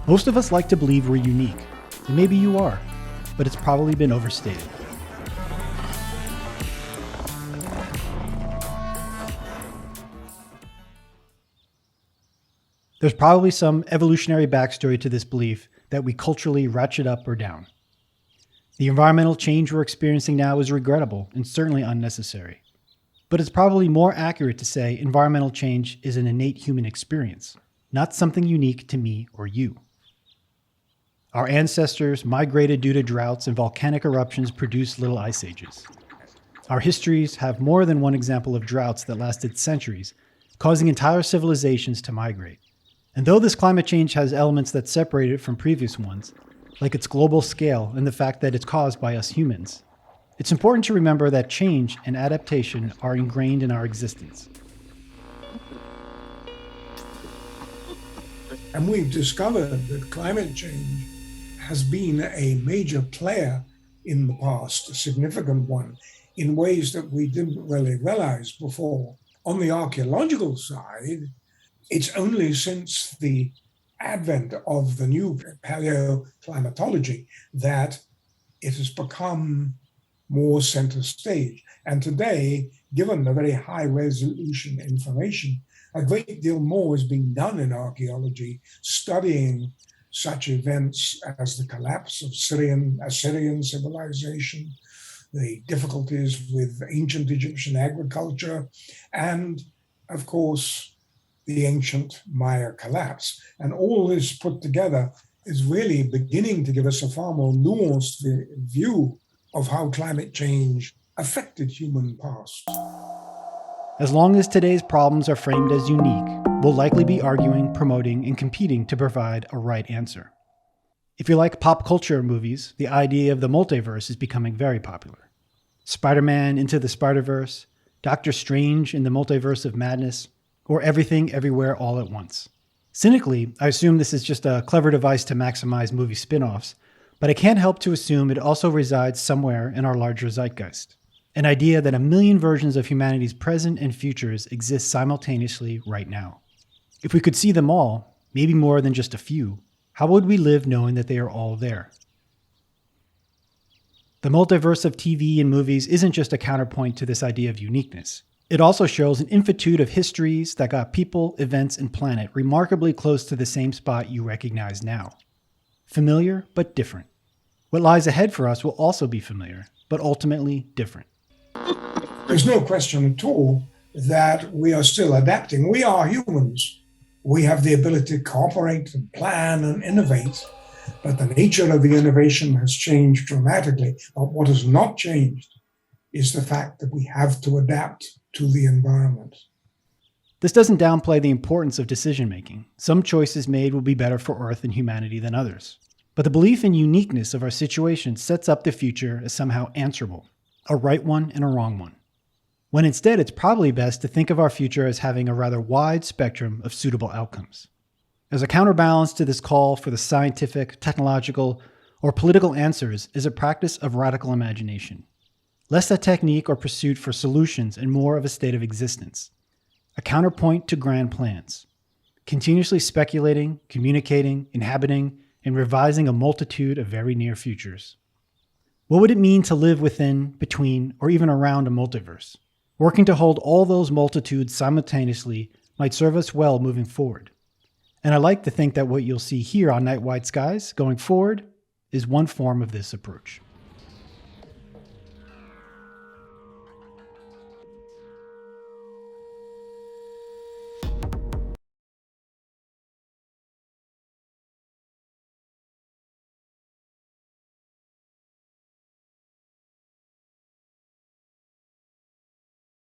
Most of us like to believe we're unique, and maybe you are, but it's probably been overstated. There's probably some evolutionary backstory to this belief that we culturally ratchet up or down. The environmental change we're experiencing now is regrettable and certainly unnecessary. But it's probably more accurate to say environmental change is an innate human experience, not something unique to me or you. Our ancestors migrated due to droughts and volcanic eruptions produced little ice ages. Our histories have more than one example of droughts that lasted centuries, causing entire civilizations to migrate. And though this climate change has elements that separate it from previous ones, like its global scale and the fact that it's caused by us humans, it's important to remember that change and adaptation are ingrained in our existence. And we've discovered that climate change has been a major player in the past, a significant one, in ways that we didn't really realize before. On the archaeological side, it's only since the advent of the new paleoclimatology that it has become more center stage. And today, given the very high resolution information, a great deal more is being done in archaeology, studying such events as the collapse of Assyrian civilization, the difficulties with ancient Egyptian agriculture, and of course, the ancient Maya collapse. And all this put together is really beginning to give us a far more nuanced view of how climate change affected human past. As long as today's problems are framed as unique, we'll likely be arguing, promoting, and competing to provide a right answer. If you like pop culture movies, the idea of the multiverse is becoming very popular. Spider-Man Into the Spider-Verse, Doctor Strange in the Multiverse of Madness, or Everything Everywhere All at Once. Cynically, I assume this is just a clever device to maximize movie spin-offs, but I can't help to assume it also resides somewhere in our larger zeitgeist. An idea that a million versions of humanity's present and futures exist simultaneously right now. If we could see them all, maybe more than just a few, how would we live knowing that they are all there? The multiverse of TV and movies isn't just a counterpoint to this idea of uniqueness. It also shows an infinitude of histories that got people, events, and planet remarkably close to the same spot you recognize now. Familiar, but different. What lies ahead for us will also be familiar, but ultimately different. There's no question at all that we are still adapting. We are humans. We have the ability to cooperate and plan and innovate, but the nature of the innovation has changed dramatically. But what has not changed is the fact that we have to adapt to the environment. This doesn't downplay the importance of decision-making. Some choices made will be better for Earth and humanity than others. But the belief in uniqueness of our situation sets up the future as somehow answerable, a right one and a wrong one. When instead it's probably best to think of our future as having a rather wide spectrum of suitable outcomes. As a counterbalance to this call for the scientific, technological, or political answers is a practice of radical imagination. Less a technique or pursuit for solutions and more of a state of existence. A counterpoint to grand plans. Continuously speculating, communicating, inhabiting, and revising a multitude of very near futures. What would it mean to live within, between, or even around a multiverse? Working to hold all those multitudes simultaneously might serve us well moving forward. And I like to think that what you'll see here on Night White Skies going forward is one form of this approach.